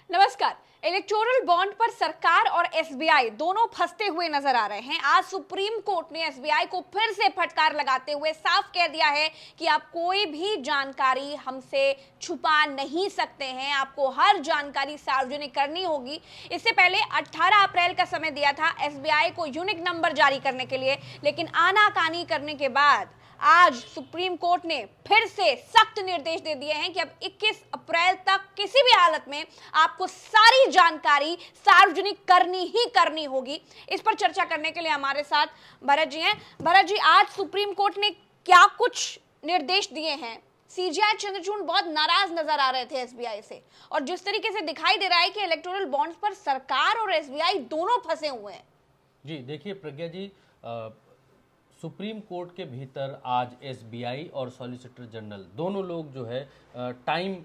नमस्कार। Electoral bond पर सरकार और एसबीआई दोनों फंसते हुए नजर आ रहे हैं। आज सुप्रीम कोर्ट ने एसबीआई को फिर से फटकार लगाते हुए साफ कह दिया है कि आप कोई भी जानकारी हमसे छुपा नहीं सकते हैं, आपको हर जानकारी सार्वजनिक करनी होगी। इससे पहले 18 अप्रैल का समय दिया था एसबीआई को यूनिक नंबर जारी करने के लिए, लेकिन आनाकानी करने के बाद आज सुप्रीम कोर्ट ने फिर से सख्त निर्देश दे दिए हैं कि अब 21 अप्रैल तक किसी भी हालत में आपको सारी जानकारी सार्वजनिक करनी ही करनी होगी। इस पर चर्चा करने के लिए हमारे साथ भरत जी हैं। भरत जी, आज सुप्रीम कोर्ट ने क्या कुछ निर्देश दिए हैं? सीजीआई चंद्रचूड़ बहुत नाराज नजर आ रहे थे एसबीआई से, और जिस तरीके से दिखाई दे रहा है कि इलेक्टोरल बॉन्ड्स पर सरकार और एसबीआई दोनों फंसे हुए हैं। जी देखिए प्रज्ञा जी, सुप्रीम कोर्ट के भीतर आज एसबीआई और सॉलिसिटर जनरल दोनों लोग जो है टाइम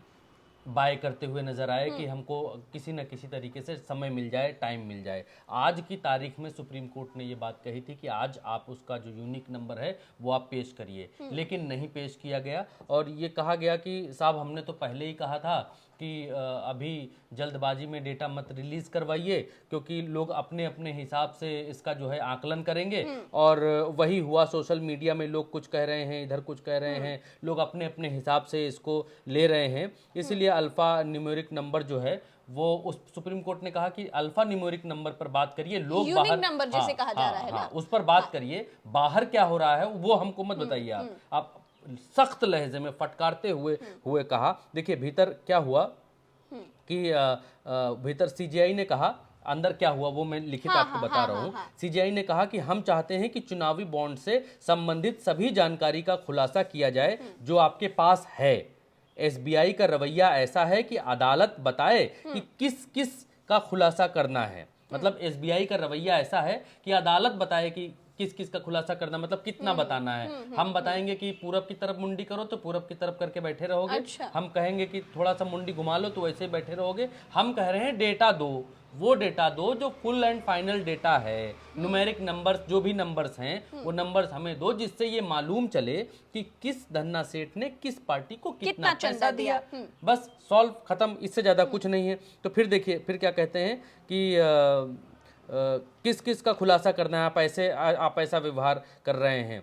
बाय करते हुए नजर आए कि हमको किसी न किसी तरीके से समय मिल जाए, टाइम मिल जाए। आज की तारीख में सुप्रीम कोर्ट ने ये बात कही थी कि आज आप उसका जो यूनिक नंबर है वो आप पेश करिए, लेकिन नहीं पेश किया गया। और ये कहा गया कि साहब हमने तो पहले ही कहा था कि अभी जल्दबाजी में डेटा मत रिलीज करवाइए, क्योंकि लोग अपने अपने हिसाब से इसका जो है आकलन करेंगे। और वही हुआ, सोशल मीडिया में लोग कुछ कह रहे हैं, इधर कुछ कह रहे हैं, लोग अपने अपने हिसाब से इसको ले रहे हैं। इसलिए अल्फा न्यूमेरिक नंबर जो है वो उस सुप्रीम कोर्ट ने कहा कि अल्फा न्यूमेरिक नंबर पर बात करिए, लोग बाहर नंबर जिसे कहा जा रहा है ना, उस पर बात करिए, बाहर क्या हो रहा है वो हमको मत बताइए। आप सख्त लहजे में फटकारते हुए कहा। देखिए भीतर क्या हुआ कि भीतर सीजीआई ने कहा, अंदर क्या हुआ वो मैं लिखित आपको बता रहा हूं। सीजीआई ने कहा कि हम चाहते हैं कि चुनावी बॉन्ड से संबंधित सभी जानकारी का खुलासा किया जाए जो आपके पास है। एसबीआई का रवैया ऐसा है कि अदालत बताए कि किस किस का खुलासा करना है। मतलब एसबीआई का रवैया ऐसा है कि अदालत बताए कि किस किस का खुलासा करना, मतलब कितना बताना है। हम बताएंगे कि पूरब की तरफ मुंडी करो तो पूरब की तरफ करके बैठे रहोगे। अच्छा। हम कहेंगे कि थोड़ा सा मुंडी घुमा लो तो वैसे बैठे रहोगे। हम कह रहे हैं डेटा दो, वो डेटा दो जो फुल एंड फाइनल डेटा है, न्यूमेरिक नंबर्स, जो भी नंबर्स हैं वो नंबर्स हमें दो, जिससे ये मालूम चले कि किस धन्ना सेठ ने किस पार्टी को कितना पैसा दिया। बस सॉल्व, खत्म, इससे ज्यादा कुछ नहीं है। तो फिर देखिए फिर क्या कहते हैं कि किस किस का खुलासा करना है, आप ऐसा व्यवहार कर रहे हैं।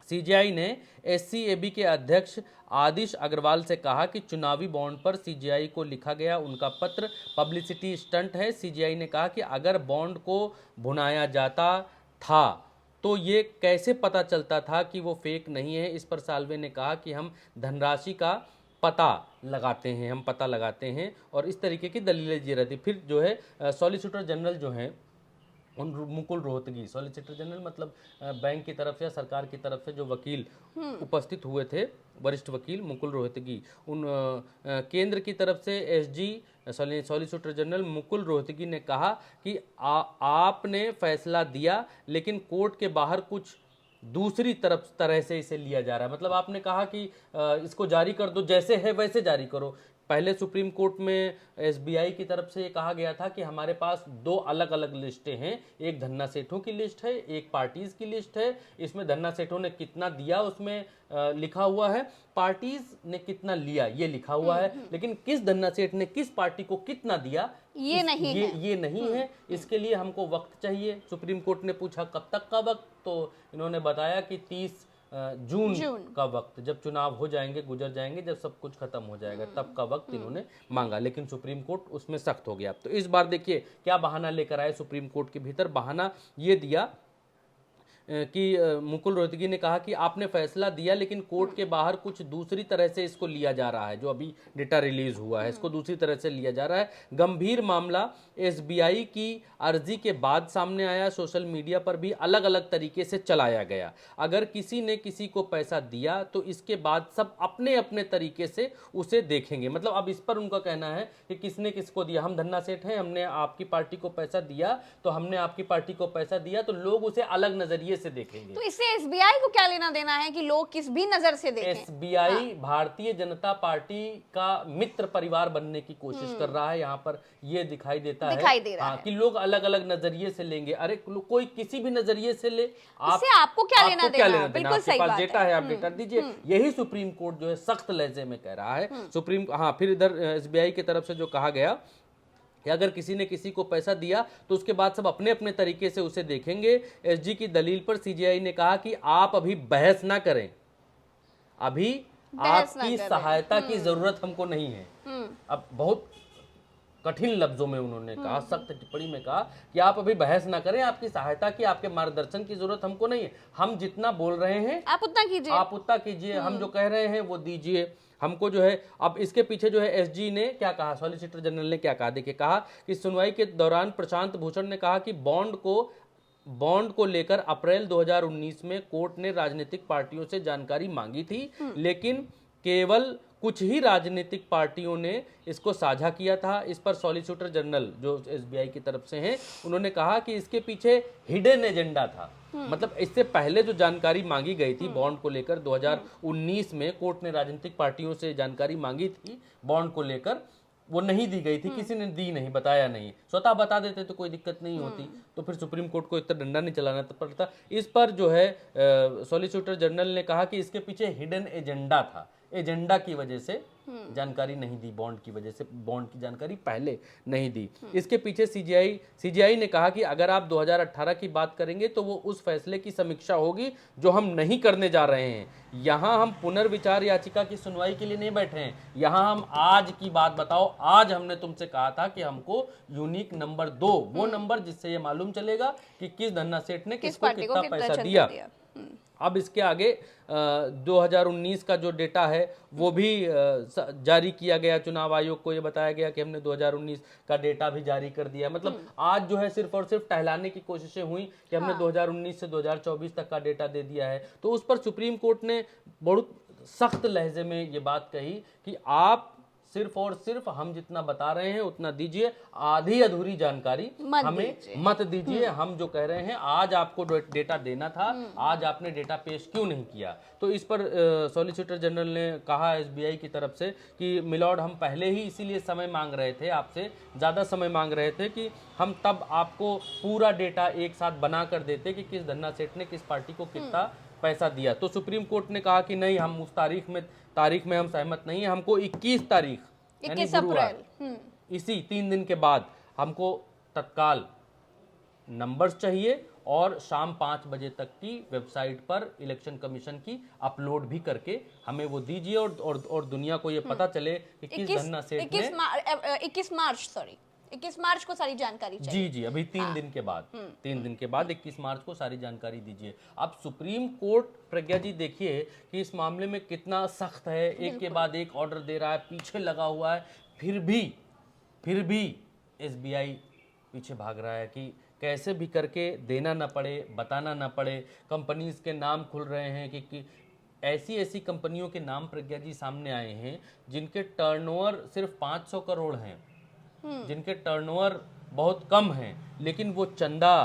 सीजीआई ने एससीएबी के अध्यक्ष आदिश अग्रवाल से कहा कि चुनावी बॉन्ड पर सीजीआई को लिखा गया उनका पत्र पब्लिसिटी स्टंट है। सीजीआई ने कहा कि अगर बॉन्ड को भुनाया जाता था तो ये कैसे पता चलता था कि वो फेक नहीं है। इस पर साल्वे ने कहा कि हम धनराशि का पता लगाते हैं और इस तरीके की दलीलें दे रही थी। फिर जो है सॉलिसिटर जनरल जो हैं उन मुकुल रोहतगी, सॉलिसिटर जनरल मतलब बैंक की तरफ से या सरकार की तरफ से जो वकील उपस्थित हुए थे, वरिष्ठ वकील मुकुल रोहतगी, उन केंद्र की तरफ से SG solicitor general Mukul Rohatgi ने कहा कि आपने फैसला दिया लेकिन कोर्ट के बाहर कुछ दूसरी तरह से इसे लिया जा रहा है। मतलब आपने कहा कि इसको जारी कर दो, जैसे है वैसे जारी करो। पहले सुप्रीम कोर्ट में एसबीआई की तरफ से कहा गया था कि हमारे पास दो अलग अलग लिस्टें हैं, एक धन्ना सेठों की लिस्ट है, एक पार्टीज की लिस्ट है। इसमें धन्ना सेठों ने कितना दिया उसमें लिखा हुआ है, पार्टीज ने कितना लिया ये लिखा हुआ है, लेकिन किस धन्ना सेठ ने किस पार्टी को कितना दिया ये नहीं है। इसके लिए हमको वक्त चाहिए। सुप्रीम कोर्ट ने पूछा कब तक का वक्त, तो इन्होंने बताया कि 30 जून का वक्त, जब चुनाव हो जाएंगे, गुजर जाएंगे, जब सब कुछ खत्म हो जाएगा तब का वक्त इन्होंने मांगा। लेकिन सुप्रीम कोर्ट उसमें सख्त हो गया। तो इस बार देखिए क्या बहाना लेकर आए सुप्रीम कोर्ट के भीतर। बहाना ये दिया कि मुकुल रोहतगी ने कहा कि आपने फैसला दिया लेकिन कोर्ट के बाहर कुछ दूसरी तरह से इसको लिया जा रहा है। जो अभी डेटा रिलीज हुआ है इसको दूसरी तरह से लिया जा रहा है। गंभीर मामला एसबीआई की अर्जी के बाद सामने आया। सोशल मीडिया पर भी अलग अलग तरीके से चलाया गया। अगर किसी ने किसी को पैसा दिया तो इसके बाद सब अपने अपने तरीके से उसे देखेंगे। मतलब अब इस पर उनका कहना है कि किसने किसको दिया। हम धन्ना सेठ हैं, हमने आपकी पार्टी को पैसा दिया तो हमने आपकी पार्टी को पैसा दिया, तो लोग उसे अलग नजरिए से देखेंगे। तो इससे एसबीआई को क्या लेना देना है कि लोग किस भी नजर से देखें? एसबीआई भारतीय जनता पार्टी का मित्र परिवार बनने की कोशिश कर रहा है। यहाँ पर ये दिखाई दे रहा है कि लोग अलग अलग नजरिए से लेंगे। अरे कोई किसी भी नजरिए से ले, आपको क्या लेना देना? बिल्कुल सही बात है। डेटा है, आप डेटा दीजिए। यही सुप्रीम कोर्ट जो है सख्त लहजे में कह रहा है। फिर इधर एसबीआई की तरफ से जो कहा गया कि अगर किसी ने किसी को पैसा दिया तो उसके बाद सब अपने अपने तरीके से उसे देखेंगे। एसजी की दलील पर सीजीआई ने कहा कि आप अभी बहस ना करें, अभी बहस ना आपकी करें। सहायता की जरूरत हमको नहीं है। अब बहुत कठिन लफ्जों में उन्होंने कहा, सख्त टिप्पणी में कहा कि आप अभी बहस ना करें, आपकी सहायता की, आपके मार्गदर्शन की जरूरत हमको नहीं है। हम जितना बोल रहे हैं आप उतना कीजिए, आप उतना कीजिए, हम जो कह रहे हैं वो दीजिए हमको जो है। अब इसके पीछे जो है एसजी ने क्या कहा, सॉलिसिटर जनरल ने क्या कहा, देखिए कहा कि सुनवाई के दौरान प्रशांत भूषण ने कहा कि बॉन्ड को लेकर अप्रैल 2019 में कोर्ट ने राजनीतिक पार्टियों से जानकारी मांगी थी, लेकिन केवल कुछ ही राजनीतिक पार्टियों ने इसको साझा किया था। इस पर सॉलिसिटर जनरल जो एसबीआई की तरफ से हैं, उन्होंने कहा कि इसके पीछे हिडन एजेंडा था। मतलब इससे पहले जो जानकारी मांगी गई थी बॉन्ड को लेकर 2019 में कोर्ट ने राजनीतिक पार्टियों से जानकारी मांगी थी बॉन्ड को लेकर, वो नहीं दी गई थी, किसी ने दी नहीं, बताया नहीं। स्वतः बता देते तो कोई दिक्कत नहीं होती, तो फिर सुप्रीम कोर्ट को इतना डंडा नहीं चलाना पड़ता। इस पर जो है सॉलिसिटर जनरल ने कहा कि इसके पीछे हिडन एजेंडा था, एजेंडा की वजह से जानकारी नहीं दी, बॉन्ड की वजह से बॉन्ड की जानकारी पहले नहीं दी। इसके पीछे सीजीआई ने कहा कि अगर आप 2018 की बात करेंगे तो वो उस फैसले की समीक्षा होगी जो हम नहीं करने जा रहे हैं। यहां हम पुनर्विचार याचिका की सुनवाई के लिए नहीं बैठे हैं, यहां हम आज की बात बताओ। आज हमने तुमसे कहा था कि हमको यूनिक नंबर दो, वो नंबर जिससे ये मालूम चलेगा कि किस धन्ना सेठ ने किसको कितना पैसा दिया। अब इसके आगे 2019 का जो डेटा है वो भी जारी किया गया, चुनाव आयोग को ये बताया गया कि हमने 2019 का डेटा भी जारी कर दिया। मतलब आज जो है सिर्फ और सिर्फ टहलाने की कोशिशें हुई कि हमने 2019 से 2024 तक का डेटा दे दिया है। तो उस पर सुप्रीम कोर्ट ने बहुत सख्त लहजे में ये बात कही कि आप सिर्फ और सिर्फ हम जितना बता रहे हैं उतना दीजिए, आधी अधूरी जानकारी हमें मत दीजिए। हम जो कह रहे हैं आज आपको डेटा देना था, आज आपने डेटा पेश क्यों नहीं किया। तो इस पर सॉलिसिटर जनरल ने कहा एसबीआई की तरफ से कि मिलॉर्ड हम पहले ही इसीलिए समय मांग रहे थे, आपसे ज़्यादा समय मांग रहे थे कि हम तब आपको पूरा डेटा एक साथ बना कर देते कि किस धन्ना सेठ ने किस पार्टी को कितना पैसा दिया। तो सुप्रीम कोर्ट ने कहा कि नहीं, हम उस तारीख में हम सहमत नहीं है, हमको 21 तारीख यानी गुरुवार, इसी 3 दिन के बाद हमको तत्काल नंबर्स चाहिए और शाम 5 बजे तक की वेबसाइट पर इलेक्शन कमीशन की अपलोड भी करके हमें वो दीजिए और दुनिया को ये पता चले कि किस धन्ना सेठ ने 21 मार्च को सारी जानकारी चाहिए। जी अभी 3 दिन के बाद 3 दिन के बाद 21 मार्च को सारी जानकारी दीजिए। अब सुप्रीम कोर्ट, प्रज्ञा जी देखिए कि इस मामले में कितना सख्त है, एक के बाद एक ऑर्डर दे रहा है, पीछे लगा हुआ है, फिर भी एसबीआई पीछे भाग रहा है कि कैसे भी करके देना ना पड़े, बताना ना पड़े। कंपनीज के नाम खुल रहे हैं कि ऐसी कंपनियों के नाम प्रज्ञा जी सामने आए हैं जिनके टर्नओवर सिर्फ 500 करोड़ हैं, जिनके टर्नओवर बहुत कम हैं, लेकिन वो चंदा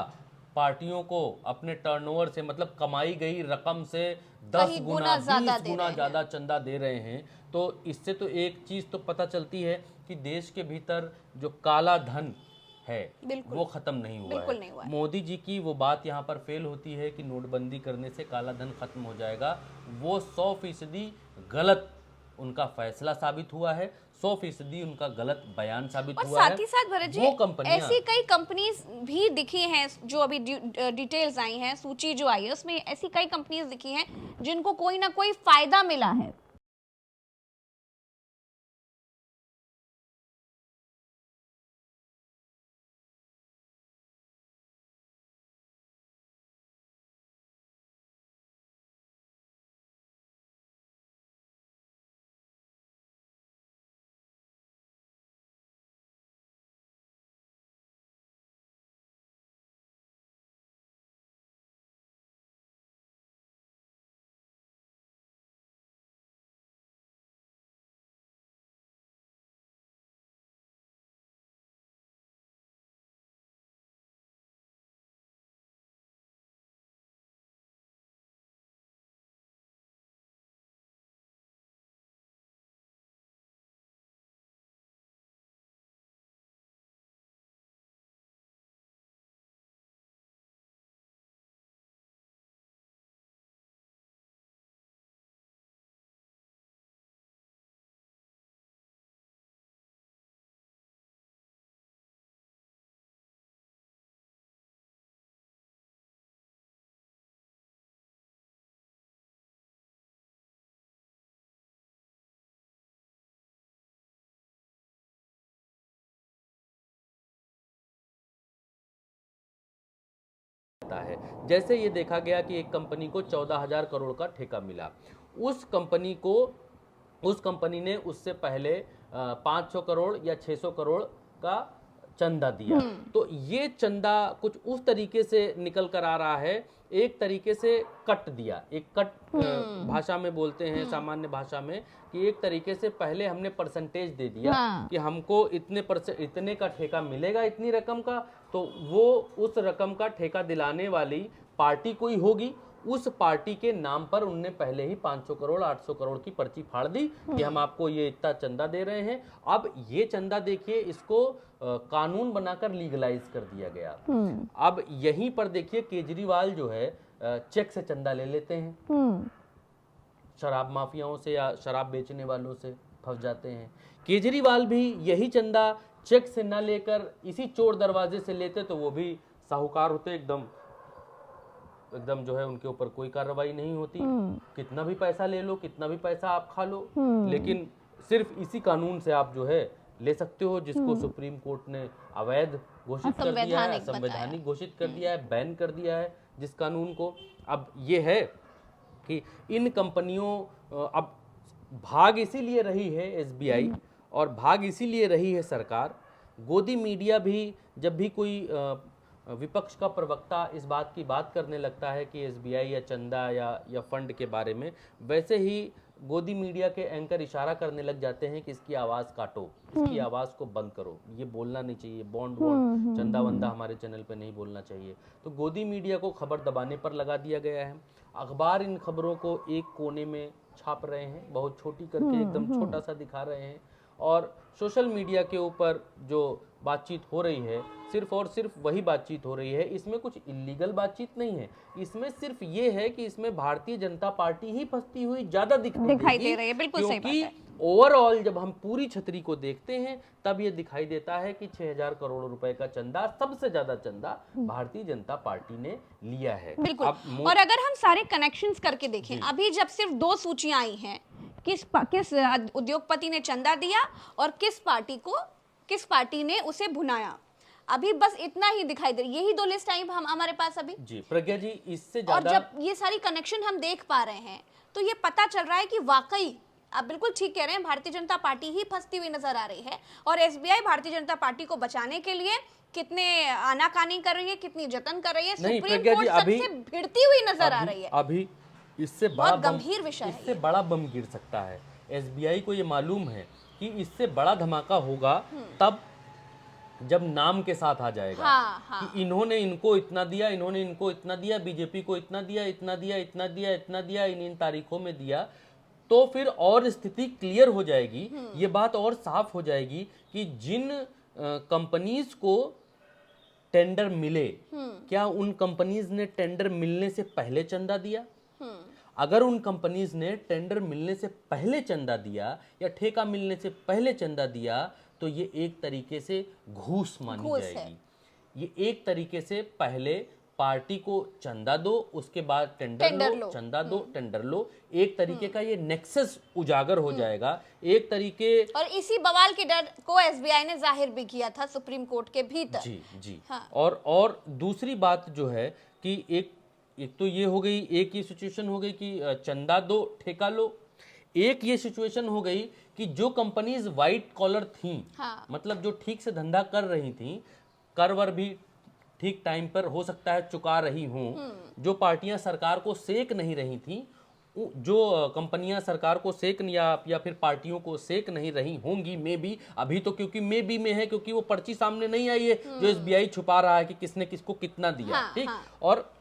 पार्टियों को अपने टर्नओवर से, मतलब कमाई गई रकम से 10 गुना 20 गुना ज्यादा चंदा दे रहे हैं। तो इससे तो एक चीज तो पता चलती है कि देश के भीतर जो काला धन है वो खत्म नहीं हुआ है। मोदी जी की वो बात यहाँ पर फेल होती है कि नोटबंदी करने से काला धन खत्म हो जाएगा। वो 100% गलत उनका फैसला साबित हुआ है, 100% उनका गलत बयान साबित हुआ है। साथ ही साथ भरत जी, ऐसी कई कंपनीज भी दिखी हैं जो अभी डिटेल्स आई हैं, सूची जो आई है उसमें ऐसी कई कंपनीज दिखी हैं जिनको कोई ना कोई फायदा मिला है। जाता है। जैसे ये देखा गया कि एक कंपनी को 14,000 करोड़ का ठेका मिला, उस कंपनी ने उससे पहले 500 करोड़ या 600 करोड़ का चंदा दिया। तो ये चंदा कुछ उस तरीके से निकल कर आ रहा है, एक तरीके से कट दिया, एक कट भाषा में बोलते हैं सामान्य भाषा में, कि एक तरीके से पहले हमने परसेंटेज दे दिया कि हमको इतने का ठेका मिलेगा, इतनी रकम का, तो वो उस रकम का ठेका दिलाने वाली पार्टी कोई होगी, उस पार्टी के नाम पर उनने पहले ही 500 करोड़ 800 करोड़ की पर्ची फाड़ दी कि हम आपको ये इतना चंदा दे रहे हैं। अब ये चंदा देखिए, इसको कानून बनाकर लीगलाइज कर दिया गया। अब यहीं पर देखिए केजरीवाल जो है चेक से चंदा ले लेते हैं, शराब माफियाओं से या शराब बेचने वालों से फंस जाते हैं। केजरीवाल भी यही चंदा चेक से ना लेकर इसी चोर दरवाजे से लेते तो वो भी साहूकार होते, एकदम जो है उनके ऊपर कोई कार्रवाई नहीं होती, कितना भी पैसा ले लो, कितना भी पैसा आप खा लो, लेकिन सिर्फ इसी कानून से आप जो है ले सकते हो, जिसको सुप्रीम कोर्ट ने अवैध घोषित कर दिया है, असंवैधानिक घोषित कर दिया है, बैन कर दिया है जिस कानून को। अब ये है कि इन कंपनियों, अब भाग इसीलिए रही है एसबीआई और भाग इसीलिए रही है सरकार। गोदी मीडिया भी जब भी कोई विपक्ष का प्रवक्ता इस बात की बात करने लगता है कि एसबीआई या चंदा या फंड के बारे में, वैसे ही गोदी मीडिया के एंकर इशारा करने लग जाते हैं कि इसकी आवाज़ काटो, इसकी आवाज़ को बंद करो, ये बोलना नहीं चाहिए, बॉन्ड चंदा वंदा हमारे चैनल पे नहीं बोलना चाहिए। तो गोदी मीडिया को खबर दबाने पर लगा दिया गया है। अखबार इन खबरों को एक कोने में छाप रहे हैं, बहुत छोटी करके एकदम छोटा सा दिखा रहे हैं, और सोशल मीडिया के ऊपर जो बातचीत हो रही है सिर्फ और सिर्फ वही बातचीत हो रही है। इसमें कुछ इलीगल बातचीत नहीं है, इसमें सिर्फ ये है कि इसमें भारतीय जनता पार्टी ही फंसती हुई ज्यादा दिखाई दे रही है। बिल्कुल सही बात है। ओवरऑल जब हम पूरी छतरी को देखते हैं तब ये दिखाई देता है कि 6,000 करोड़ रुपए का चंदा, सबसे ज्यादा चंदा भारतीय जनता पार्टी ने लिया है। बिल्कुल। और अगर हम सारे कनेक्शंस करके देखें, अभी जब सिर्फ 2 सूचियां आई हैं, किस उद्योगपति ने चंदा दिया और किस पार्टी ने उसे भुनाया, अभी बस इतना ही दिखाई दे रही, यही 2 लिस्ट आई हमारे पास अभी। जी प्रज्ञा जी, इससे ज्यादा, और जब ये सारी कनेक्शन हम देख पा रहे हैं तो ये पता चल रहा है कि वाकई आप बिल्कुल ठीक कह रहे हैं, भारतीय जनता पार्टी ही फंसती हुई नजर आ रही है। और एसबीआई भारतीय जनता पार्टी को बचाने के लिए कितने आनाकानी कर रही है, कितनी जतन कर रही है, सुप्रीम कोर्ट सबसे भिड़ती हुई नजर आ रही है। अभी इससे बड़ा गंभीर विषय है, इससे बड़ा बम गिर सकता है। एसबीआई को ये मालूम है कि इससे बड़ा धमाका होगा तब जब नाम के साथ आ जाएगा। कि इन्होंने इनको इतना दिया, इन्होंने इनको इतना दिया, बीजेपी को इतना दिया, इतना दिया, इतना दिया, इतना दिया, इन तारीखों में दिया, तो फिर और स्थिति क्लियर हो जाएगी। ये बात और साफ हो जाएगी कि जिन कंपनीज को टेंडर मिले, क्या उन कंपनीज ने टेंडर मिलने से पहले चंदा दिया? अगर उन कंपनीज ने टेंडर मिलने से पहले चंदा दिया या ठेका मिलने से पहले चंदा दिया, तो ये एक तरीके से घूस मानी जाएगी। ये एक तरीके से पहले पार्टी को चंदा दो, उसके बाद टेंडर लो, चंदा दो, टेंडर लो, एक तरीके का ये नेक्सस उजागर हो जाएगा। एक तरीके, और इसी बवाल के डर को एसबीआई ने जाहिर भी किया था सुप्रीम कोर्ट के भीतर। जी। और दूसरी बात जो है कि एक तो ये हो गई, एक ये सिचुएशन हो गई कि चंदा दो, ठेका लो। एक ये सिचुएशन हो गई कि जो कंपनीज व्हाइट कॉलर थी, मतलब जो ठीक से धंधा कर रही थी, कर वर भी ठीक टाइम पर हो सकता है चुका रही हूं, जो पार्टियां सरकार को सेक नहीं रही थी, जो कंपनियां सरकार को सेक या फिर पार्टियों को सेक नहीं रही होंगी, मे बी, अभी तो क्योंकि मे बी में है, क्योंकि वो पर्ची सामने नहीं आई है जो एसबीआई छुपा रहा है कि किसने किसको कितना दिया। ठीक। और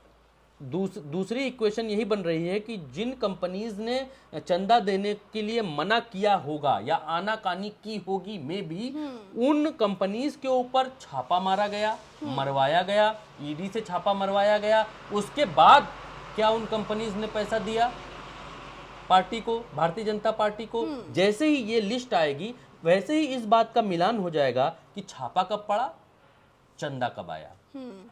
दूसरी इक्वेशन यही बन रही है कि जिन कंपनीज ने चंदा देने के लिए मना किया होगा या आनाकानी की होगी, मे बी, उन कंपनीज के ऊपर छापा मारा गया, मरवाया गया, ईडी से छापा मरवाया गया। उसके बाद क्या उन कंपनीज ने पैसा दिया पार्टी को, भारतीय जनता पार्टी को? जैसे ही ये लिस्ट आएगी वैसे ही इस बात का मिलान हो जाएगा कि छापा कब पड़ा, चंदा कब आया।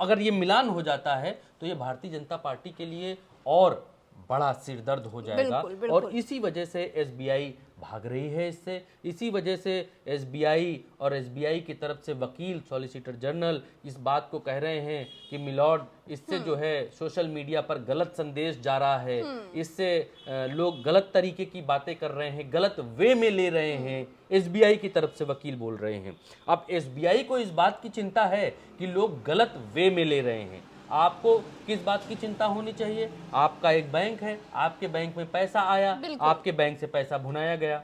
अगर ये मिलान हो जाता है तो ये भारतीय जनता पार्टी के लिए और बड़ा सिरदर्द हो जाएगा। और इसी वजह से एसबीआई भाग रही है इससे। इसी वजह से एसबीआई और एसबीआई की तरफ से वकील, सॉलिसिटर जनरल इस बात को कह रहे हैं कि मिलॉर्ड, इससे जो है सोशल मीडिया पर गलत संदेश जा रहा है, इससे लोग गलत तरीके की बातें कर रहे हैं, गलत वे में ले रहे हैं। एसबीआई की तरफ से वकील बोल रहे हैं। अब एसबीआई को इस बात की चिंता है कि लोग गलत वे में ले रहे हैं। आपको किस बात की चिंता होनी चाहिए? आपका एक बैंक है, आपके बैंक में पैसा आया, आपके बैंक से पैसा भुनाया गया।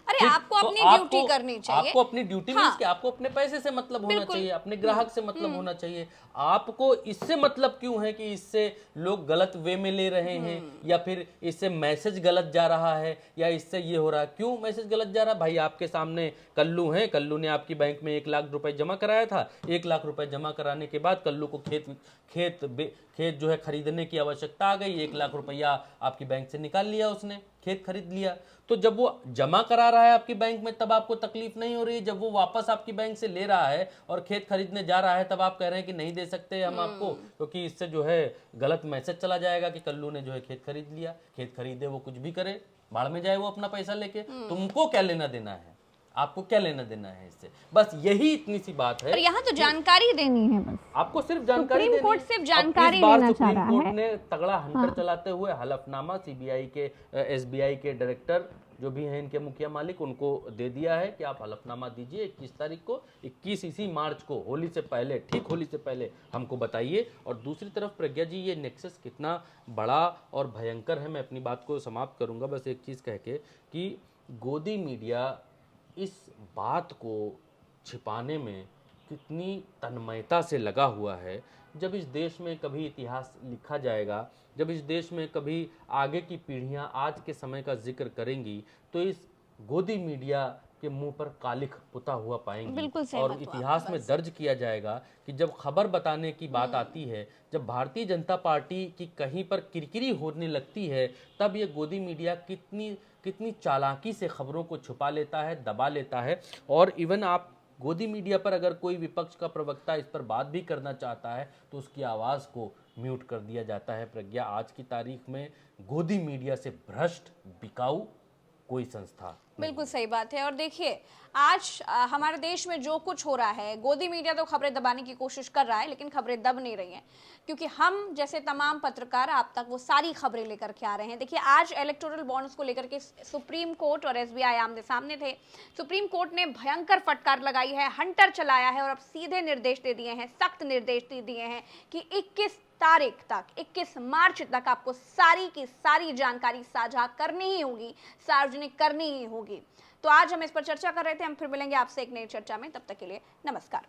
अरे ठीक, आपको तो अपनी आपको ड्यूटी करनी चाहिए। आपको अपनी ड्यूटी मींस कि आपको अपने पैसे से मतलब होना चाहिए, अपने ग्राहक से मतलब होना चाहिए। आपको इससे मतलब क्यों है कि इससे लोग गलत वे में ले रहे हैं, या फिर इससे मैसेज गलत जा रहा है, या इससे ये हो रहा है? क्यों मैसेज गलत जा रहा है? भाई आपके सामने कल्लू है, कल्लू ने आपकी बैंक में 1 लाख रुपए जमा कराया था। 1 लाख रुपए जमा कराने के बाद कल्लू को खेत जो है खरीदने की आवश्यकता आ गई। 1 लाख रुपया आपकी बैंक से निकाल लिया, उसने खेत खरीद लिया। तो जब वो जमा करा रहा है आपकी बैंक में तब आपको तकलीफ नहीं हो रही है, जब वो वापस आपकी बैंक से ले रहा है और खेत खरीदने जा रहा है तब आप कह रहे हैं कि नहीं दे सकते हम आपको, क्योंकि इससे जो है गलत मैसेज चला जाएगा कि कल्लू ने जो है खेत खरीद लिया। खेत खरीदे, वो कुछ भी करे, बाढ़ में जाए वो अपना पैसा लेके, तुमको क्या लेना देना है? आपको क्या लेना देना है इससे? बस यही इतनी सी बात है। और यहाँ तो जानकारी देनी है, बस आपको सिर्फ जानकारी सुप्रीम देनी कोर्ट है। सिर्फ अब जानकारी इस बार लेना चाह सुप्रीम रहा कोर्ट है। ने तगड़ा हंटर चलाते हुए हलफनामा सीबीआई के, एसबीआई के डायरेक्टर जो भी हैं, इनके मुखिया मालिक, उनको दे दिया है कि आप हलफनामा दीजिए 21 तारीख को, 21 इसी मार्च को, होली से पहले, ठीक होली से पहले हमको बताइए। और दूसरी तरफ प्रज्ञा जी, ये नेक्सस कितना बड़ा और भयंकर है। मैं अपनी बात को समाप्त करूंगा बस एक चीज़ कह के कि गोदी मीडिया इस बात को छिपाने में कितनी तन्मयता से लगा हुआ है। जब इस देश में कभी इतिहास लिखा जाएगा, जब इस देश में कभी आगे की पीढ़ियां आज के समय का जिक्र करेंगी, तो इस गोदी मीडिया के मुंह पर कालिख पुता हुआ पाएंगी। बिल्कुल सहमत और हूं इतिहास में दर्ज किया जाएगा कि जब खबर बताने की बात आती है, जब भारतीय जनता पार्टी की कहीं पर किरकिरी होने लगती है, तब ये गोदी मीडिया कितनी कितनी चालाकी से खबरों को छुपा लेता है, दबा लेता है। और इवन आप गोदी मीडिया पर अगर कोई विपक्ष का प्रवक्ता इस पर बात भी करना चाहता है तो उसकी आवाज़ को म्यूट कर दिया जाता है। प्रज्ञा, आज की तारीख में गोदी मीडिया से भ्रष्ट, बिकाऊ कोई संस्था। बिल्कुल सही बात है। और देखिए आज हमारे देश में जो कुछ हो रहा है, गोदी मीडिया तो खबरें दबाने की कोशिश कर रहा है, लेकिन खबरें दब नहीं रही हैं, क्योंकि हम जैसे तमाम पत्रकार आप तक वो सारी खबरें लेकर के आ रहे हैं। देखिए आज इलेक्टोरल बॉन्ड्स को लेकर के सुप्रीम कोर्ट और एसबीआई आमने सामने थे। सुप्रीम कोर्ट ने भयंकर फटकार लगाई है, हंटर चलाया है और अब सीधे निर्देश दे दिए हैं, सख्त निर्देश दे दिए हैं कि 21 तारीख तक, 21 मार्च तक आपको सारी की सारी जानकारी साझा करनी ही होगी, सार्वजनिक करनी ही होगी। तो आज हम इस पर चर्चा कर रहे थे। हम फिर मिलेंगे आपसे एक नई चर्चा में। तब तक के लिए नमस्कार।